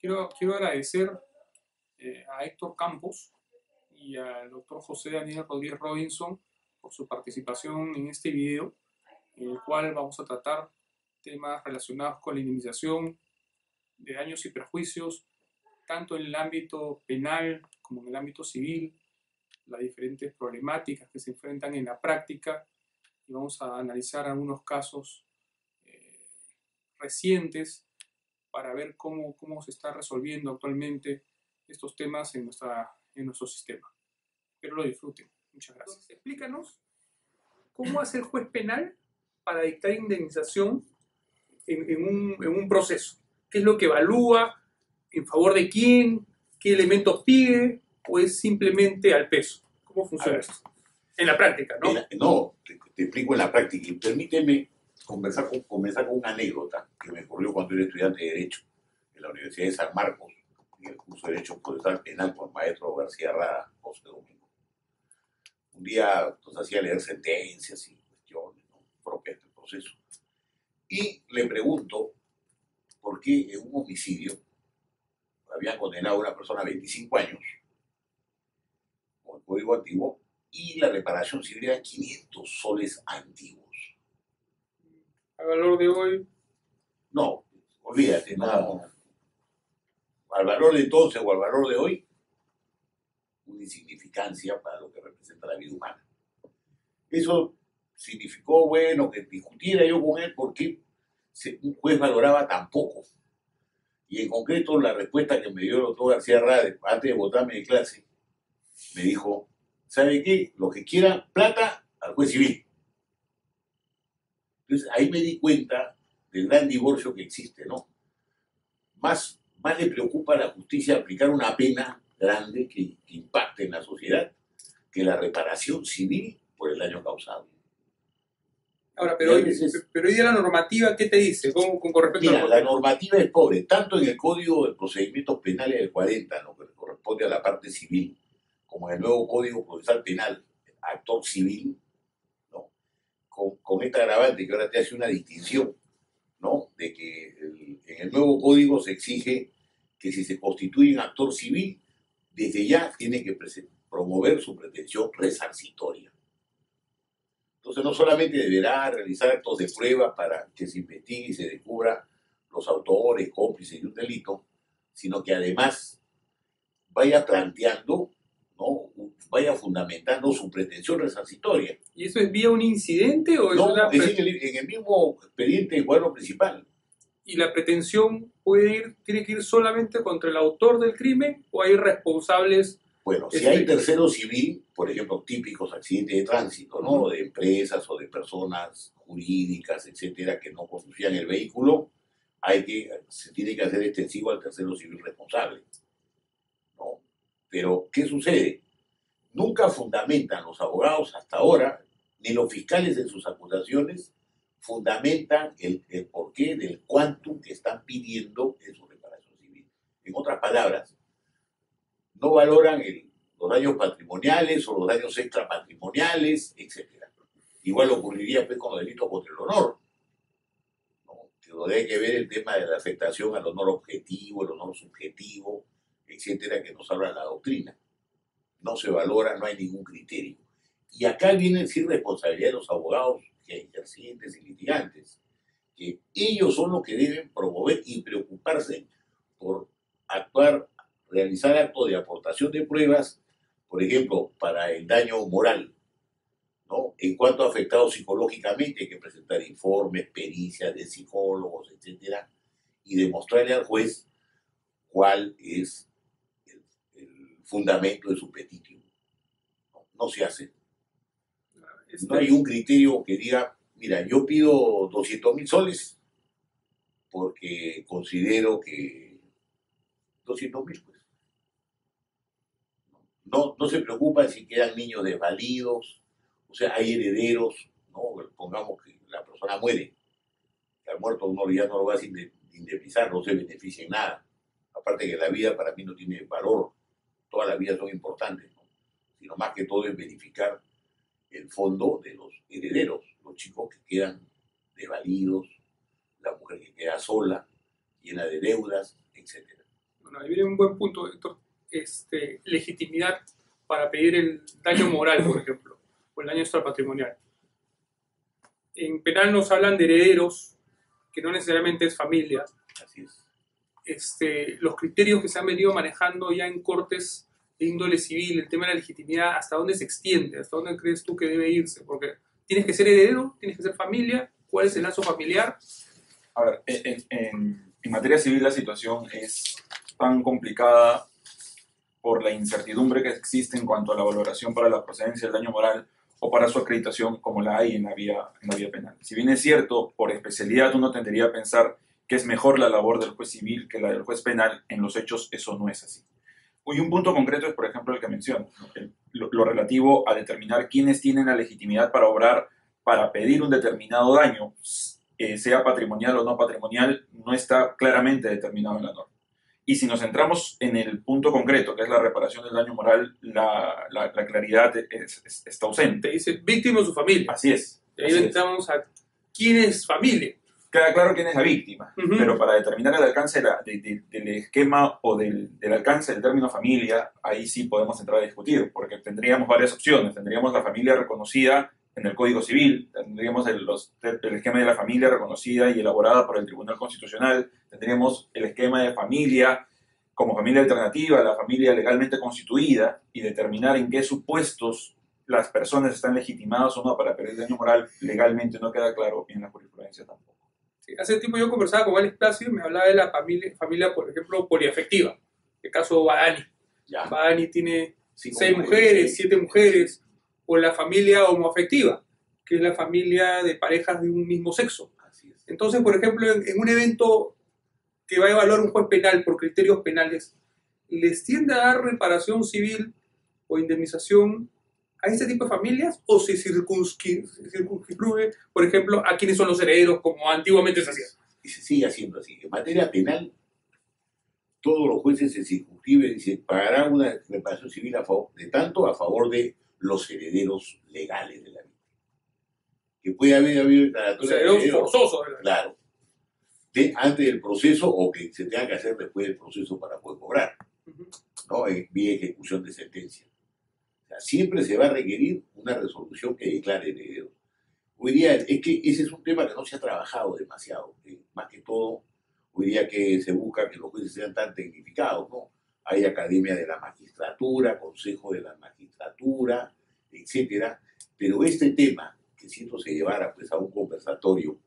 Quiero agradecer a Héctor Campos y al doctor José Daniel Rodríguez Robinson por su participación en este video, en el cual vamos a tratar temas relacionados con la indemnización de daños y perjuicios, tanto en el ámbito penal como en el ámbito civil, las diferentes problemáticas que se enfrentan en la práctica, y vamos a analizar algunos casos recientes para ver cómo se está resolviendo actualmente estos temas en nuestro sistema. Espero lo disfruten. Muchas gracias. Entonces, explícanos cómo hace el juez penal para dictar indemnización en un proceso. ¿Qué es lo que evalúa? ¿En favor de quién? ¿Qué elementos pide? ¿O es simplemente al peso? ¿Cómo funciona esto? En la práctica, ¿no? No, te explico en la práctica. Y permíteme comenzar con una anécdota que me ocurrió cuando era estudiante de Derecho en la Universidad de San Marcos, en el curso de Derecho Procesal Penal con el maestro García Rada, José Domingo. Un día nos hacía leer sentencias y cuestiones, ¿no?, propias del proceso. Y le pregunto por qué en un homicidio habían condenado a una persona a 25 años, con el código antiguo, y la reparación civil era 500 soles antiguos. ¿Al valor de hoy? No, olvídate, no. Al valor de entonces o al valor de hoy, una insignificancia para lo que representa la vida humana. Eso significó, bueno, que discutiera yo con él porque un juez valoraba tan poco. Y en concreto, la respuesta que me dio el doctor García Rade antes de botarme de clase, me dijo: ¿sabe qué? Los que quieran plata, al juez civil. Entonces ahí me di cuenta del gran divorcio que existe, ¿no? Más le preocupa a la justicia aplicar una pena grande que impacte en la sociedad que la reparación civil por el daño causado. Ahora, pero hoy día la normativa, ¿qué te dice? Con respecto Mira, la normativa es pobre, tanto en el Código de Procedimientos Penales del 40, ¿no?, que corresponde a la parte civil, como en el nuevo Código Procesal Penal, actor civil, ¿no?, con esta agravante que ahora te hace una distinción, ¿no?, de que en el nuevo código se exige que si se constituye un actor civil, desde ya tiene que promover su pretensión resarcitoria. Entonces no solamente deberá realizar actos de prueba para que se investigue y se descubra los autores, cómplices de un delito, sino que además vaya planteando, ¿no?, vaya fundamentando su pretensión resarcitoria. ¿Y eso es vía un incidente o es no, una... es en el mismo expediente del cuadro principal. ¿Y la pretensión tiene que ir solamente contra el autor del crimen o hay responsables? Bueno, si hay tercero civil, por ejemplo, típicos accidentes de tránsito, ¿no?, de empresas o de personas jurídicas, etcétera, que no conducían el vehículo, se tiene que hacer extensivo al tercero civil responsable, ¿no? Pero, ¿qué sucede? Nunca fundamentan los abogados hasta ahora, ni los fiscales en sus acusaciones, fundamentan el porqué del quantum que están pidiendo en su reparación civil. En otras palabras, no valoran los daños patrimoniales o los daños extrapatrimoniales, etc. Igual ocurriría pues con los delitos contra el honor, ¿no?, que hay que ver el tema de la afectación al honor objetivo, el honor subjetivo, etcétera, que nos habla la doctrina. No se valora, no hay ningún criterio. Y acá viene sí responsabilidad de los abogados ejercientes y litigantes, que ellos son los que deben promover y preocuparse por actuar, realizar actos de aportación de pruebas, por ejemplo, para el daño moral, ¿no? En cuanto a afectados psicológicamente, hay que presentar informes, pericias de psicólogos, etcétera, y demostrarle al juez cuál es el fundamento de su petición. No se hace. No hay un criterio que diga: mira, yo pido 200.000 soles porque considero que 200.000, pues. No se preocupan si quedan niños desvalidos, o sea, hay herederos, ¿no? Pongamos que la persona muere, que al muerto uno ya no lo va a indemnizar, no se beneficia en nada. Aparte que la vida para mí no tiene valor, todas las vidas son importantes, ¿no?, sino más que todo es verificar el fondo de los herederos, los chicos que quedan desvalidos, la mujer que queda sola, llena de deudas, etc. Bueno, ahí viene un buen punto, Héctor. Legitimidad para pedir el daño moral, por ejemplo, o el daño extrapatrimonial. En penal nos hablan de herederos, que no necesariamente es familia. Así es. Los criterios que se han venido manejando ya en cortes de índole civil, el tema de la legitimidad, ¿hasta dónde se extiende? ¿Hasta dónde crees tú que debe irse? Porque tienes que ser heredero, tienes que ser familia. ¿Cuál es el lazo familiar? A ver, en materia civil la situación es tan complicada por la incertidumbre que existe en cuanto a la valoración para la procedencia del daño moral o para su acreditación como la hay en la vía penal. Si bien es cierto, por especialidad uno tendería a pensar que es mejor la labor del juez civil que la del juez penal, en los hechos eso no es así. Y un punto concreto es, por ejemplo, el que menciono, lo relativo a determinar quiénes tienen la legitimidad para obrar, para pedir un determinado daño, sea patrimonial o no patrimonial, no está claramente determinado en la norma. Y si nos centramos en el punto concreto, que es la reparación del daño moral, la claridad está ausente. Te dice víctima o su familia. Así es. Y ahí entramos a quién es familia. Queda claro quién es la víctima, pero para determinar el alcance del esquema o del alcance del término familia, ahí sí podemos entrar a discutir, porque tendríamos varias opciones. Tendríamos la familia reconocida en el Código Civil, tendríamos el esquema de la familia reconocida y elaborada por el Tribunal Constitucional, tendríamos el esquema de familia como familia alternativa, la familia legalmente constituida, y determinar en qué supuestos las personas están legitimadas o no para pedir daño moral legalmente no queda claro en la jurisprudencia tampoco. Sí, hace tiempo yo conversaba con Alex Plácido y me hablaba de la familia, por ejemplo, poliafectiva, el caso Badani. Ya. Badani tiene 6 mujeres, mujeres, 7 mujeres, o la familia homoafectiva, que es la familia de parejas de un mismo sexo. Así es. Entonces, por ejemplo, en un evento que va a evaluar un juez penal por criterios penales, ¿les tiende a dar reparación civil o indemnización a este tipo de familias o se circunscribe, por ejemplo, a quiénes son los herederos como antiguamente se hacía? Y se sigue haciendo así. En materia penal, todos los jueces se circunscriben y se pagará una reparación civil a favor de los herederos legales de la víctima. Que puede haber habido declaratoria de herederos forzosos. Claro. Antes del proceso o que se tenga que hacer después del proceso para poder cobrar. ¿No? En vía ejecución de sentencia. O sea, siempre se va a requerir una resolución que declare herederos. Hoy día es que ese es un tema que no se ha trabajado demasiado. Más que todo, hoy día que se busca que los jueces sean tan tecnificados, ¿no? Hay Academia de la Magistratura, Consejo de la Magistratura, etcétera. Pero este tema, que si esto se llevara pues a un conversatorio,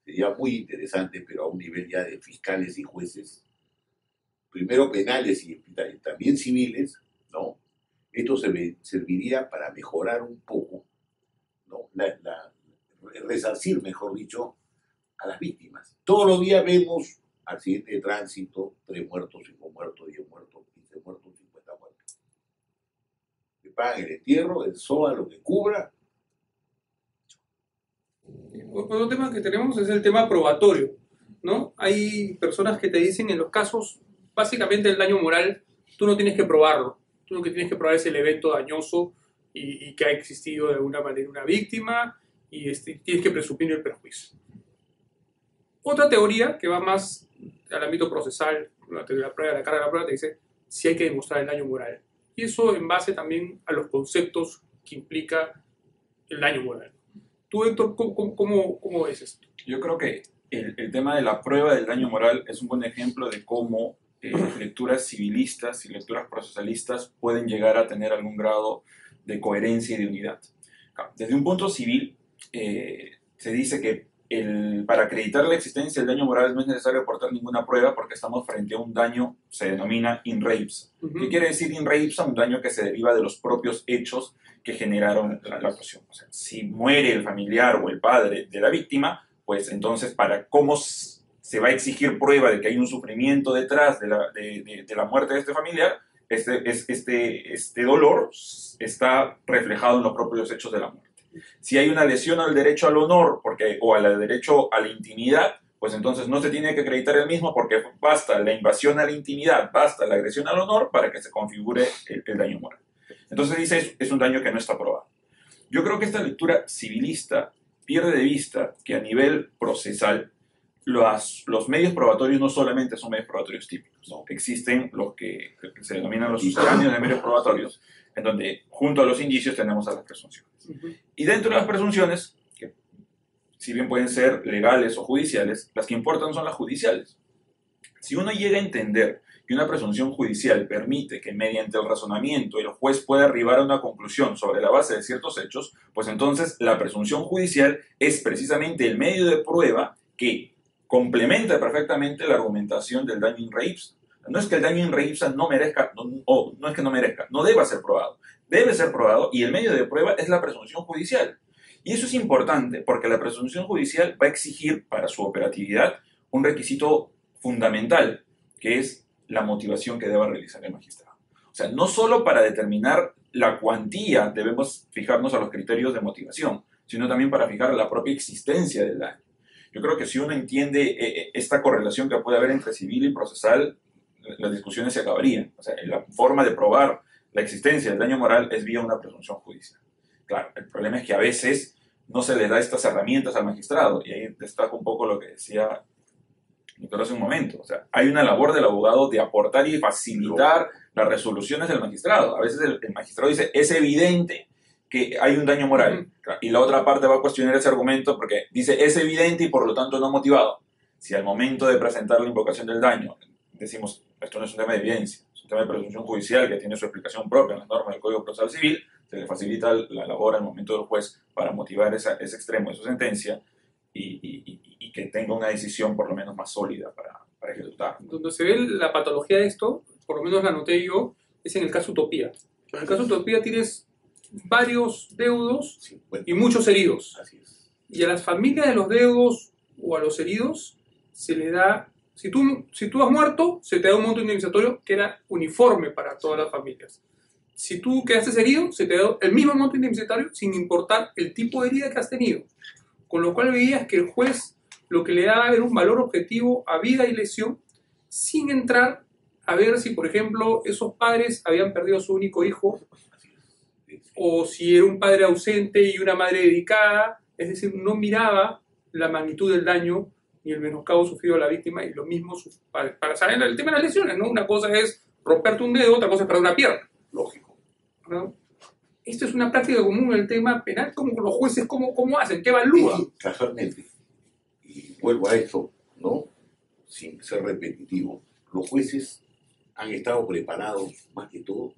sería muy interesante, pero a un nivel ya de fiscales y jueces, primero penales y también civiles, ¿no? Esto serviría para mejorar un poco, ¿no? Resarcir, mejor dicho, a las víctimas. Todos los días vemos accidentes de tránsito, 3 muertos, 5 muertos, 10 muertos, 15 muertos, 50 muertos. Que pagan el entierro, el SOA, lo que cubra. Otro tema que tenemos es el tema probatorio, ¿no? Hay personas que te dicen en los casos, básicamente el daño moral, tú no tienes que probarlo. Tú lo que tienes que probar es el evento dañoso y que ha existido de alguna manera una víctima y tienes que presumir el perjuicio. Otra teoría que va más al ámbito procesal, la teoría de la prueba, la carga de la prueba, te dice si hay que demostrar el daño moral. Y eso en base también a los conceptos que implica el daño moral. Tú, Héctor, ¿cómo ves esto? Yo creo que el tema de la prueba del daño moral es un buen ejemplo de cómo lecturas civilistas y lecturas procesalistas pueden llegar a tener algún grado de coherencia y de unidad. Desde un punto civil, se dice que para acreditar la existencia del daño moral no es necesario aportar ninguna prueba porque estamos frente a un daño, se denomina in re ipsa. ¿Qué quiere decir in re ipsa? Un daño que se deriva de los propios hechos que generaron la actuación. O sea, si muere el familiar o el padre de la víctima, pues entonces para cómo se va a exigir prueba de que hay un sufrimiento detrás de la muerte de este familiar, este dolor está reflejado en los propios hechos de la muerte. Si hay una lesión al derecho al honor o al derecho a la intimidad, pues entonces no se tiene que acreditar el mismo porque basta la invasión a la intimidad, basta la agresión al honor para que se configure el daño moral. Entonces dice, es un daño que no está probado. Yo creo que esta lectura civilista pierde de vista que a nivel procesal los medios probatorios no solamente son medios probatorios típicos, ¿no? Existen los que se denominan los sucedáneos de medios probatorios, en donde junto a los indicios tenemos a las presunciones. Y dentro de las presunciones, que si bien pueden ser legales o judiciales, las que importan son las judiciales. Si uno llega a entender que una presunción judicial permite que mediante el razonamiento el juez pueda arribar a una conclusión sobre la base de ciertos hechos, pues entonces la presunción judicial es precisamente el medio de prueba que complementa perfectamente la argumentación del daño in re ipsa. No es que el daño in re ipsa no merezca, no es que no merezca, no deba ser probado. Debe ser probado y el medio de prueba es la presunción judicial. Y eso es importante porque la presunción judicial va a exigir para su operatividad un requisito fundamental, que es la motivación que deba realizar el magistrado. O sea, no solo para determinar la cuantía debemos fijarnos a los criterios de motivación, sino también para fijar la propia existencia del daño. Yo creo que si uno entiende esta correlación que puede haber entre civil y procesal, las discusiones se acabarían. O sea, la forma de probar la existencia del daño moral es vía una presunción judicial. Claro, el problema es que a veces no se le da estas herramientas al magistrado, y ahí destaco un poco lo que decía Nicolás hace un momento. O sea, hay una labor del abogado de aportar y facilitar las resoluciones del magistrado. A veces el magistrado dice, es evidente que hay un daño moral. Y la otra parte va a cuestionar ese argumento porque dice, es evidente y por lo tanto no motivado. Si al momento de presentar la invocación del daño decimos, esto no es un tema de evidencia, es un tema de presunción judicial que tiene su explicación propia en las normas del Código Procesal Civil, se le facilita la labor al momento del juez para motivar ese extremo de su sentencia y que tenga una decisión por lo menos más sólida para ejecutar. Donde se ve la patología de esto, por lo menos la noté yo, es en el caso Utopía. En el caso Utopía tienes varios deudos y muchos heridos. Así es. Y a las familias de los deudos o a los heridos se le da, si tú has muerto, se te da un monto indemnizatorio que era uniforme para todas las familias. Si tú quedaste herido, se te da el mismo monto indemnizatorio sin importar el tipo de herida que has tenido. Con lo cual veías que el juez lo que le daba era un valor objetivo a vida y lesión, sin entrar a ver si, por ejemplo, esos padres habían perdido a su único hijo, o si era un padre ausente y una madre dedicada. Es decir, no miraba la magnitud del daño ni el menoscabo sufrido a la víctima, y lo mismo sus padres. Para saber el tema de las lesiones, ¿no? Una cosa es romperte un dedo, otra cosa es perder una pierna. Lógico. ¿No? Esto es una práctica común en el tema penal. ¿Cómo los jueces cómo hacen? ¿Qué evalúan? Sí, casualmente, y vuelvo a esto, ¿no? Sin ser repetitivo, los jueces han estado preparados más que todo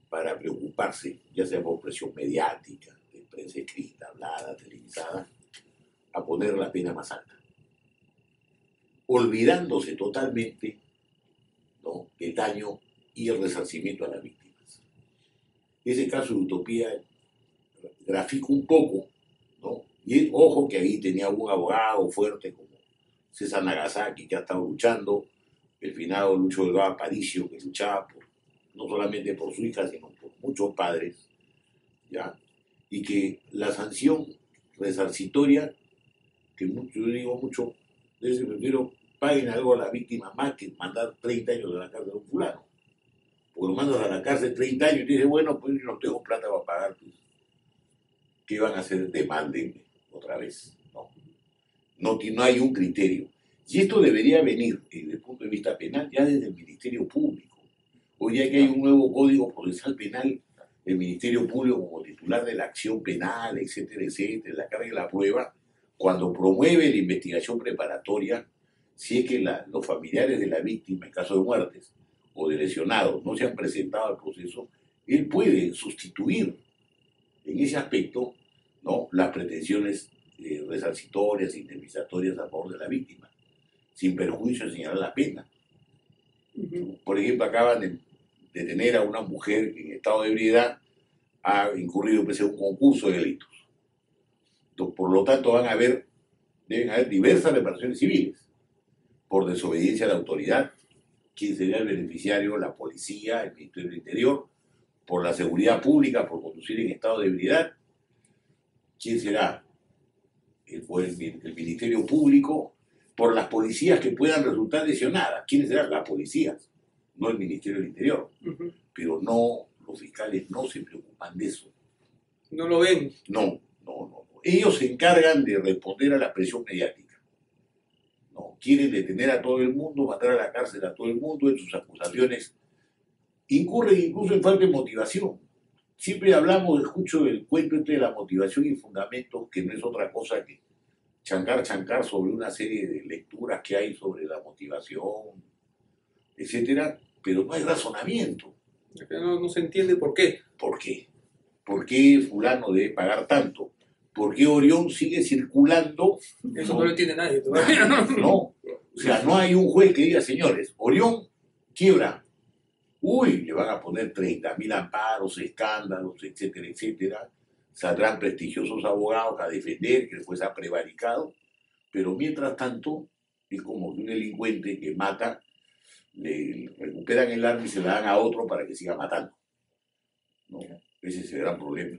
para preocuparse, ya sea por presión mediática, de prensa escrita, hablada, televisada, a poner la pena más alta, olvidándose totalmente, ¿no?, el daño y el resarcimiento a las víctimas. Ese caso de Utopía grafica un poco, ¿no? Y ojo que ahí tenía un abogado fuerte como César Nagasaki, que ha estado luchando, el finado Lucho Delgado Aparicio, que luchaba no solamente por su hija, sino por muchos padres, ¿ya? Y que la sanción resarcitoria, que yo digo mucho, desde prefiero paguen algo a la víctima más que mandar 30 años de la cárcel a un fulano. Porque lo mandas a la cárcel 30 años y te dices, bueno, pues yo no tengo plata para pagar, pues, ¿qué van a hacer? Demándenme otra vez. No hay un criterio. Y esto debería venir, desde el punto de vista penal, ya desde el Ministerio Público. Hoy ya que hay un nuevo Código Procesal Penal, el Ministerio Público como titular de la acción penal, etcétera, etcétera, la carga de la prueba, cuando promueve la investigación preparatoria, si es que los familiares de la víctima, en caso de muertes o de lesionados, no se han presentado al proceso, él puede sustituir en ese aspecto, ¿no?, las pretensiones resarcitorias, indemnizatorias a favor de la víctima, sin perjuicio de señalar la pena. Por ejemplo, acaban de detener a una mujer que en estado de ebriedad ha incurrido en un concurso de delitos. Entonces, por lo tanto, deben haber diversas reparaciones civiles por desobediencia a la autoridad. ¿Quién sería el beneficiario? La policía, el Ministerio del Interior. Por la seguridad pública, por conducir en estado de ebriedad. ¿Quién será? El Ministerio Público. Por las policías que puedan resultar lesionadas. ¿Quiénes serán? Las policías, no el Ministerio del Interior. Pero no, los fiscales no se preocupan de eso. No lo ven. No. Ellos se encargan de responder a la presión mediática. ¿no? Quieren detener a todo el mundo, matar a la cárcel a todo el mundo, en sus acusaciones incurren incluso en falta de motivación. Siempre escucho el cuento entre la motivación y fundamentos, que no es otra cosa que chancar sobre una serie de lecturas que hay sobre la motivación, etcétera, pero no hay razonamiento. No se entiende por qué. ¿Por qué? ¿Por qué fulano debe pagar tanto? ¿Por qué Orión sigue circulando? Eso no lo entiende nadie todavía, ¿no? No, o sea, no hay un juez que diga, señores, Orión quiebra. Uy, le van a poner 30.000 amparos, escándalos, etcétera, etcétera. Saldrán prestigiosos abogados a defender que el juez ha prevaricado. Pero mientras tanto, es como que un delincuente que mata, le recuperan el arma y se la dan a otro para que siga matando, ¿no? Ese es el gran problema.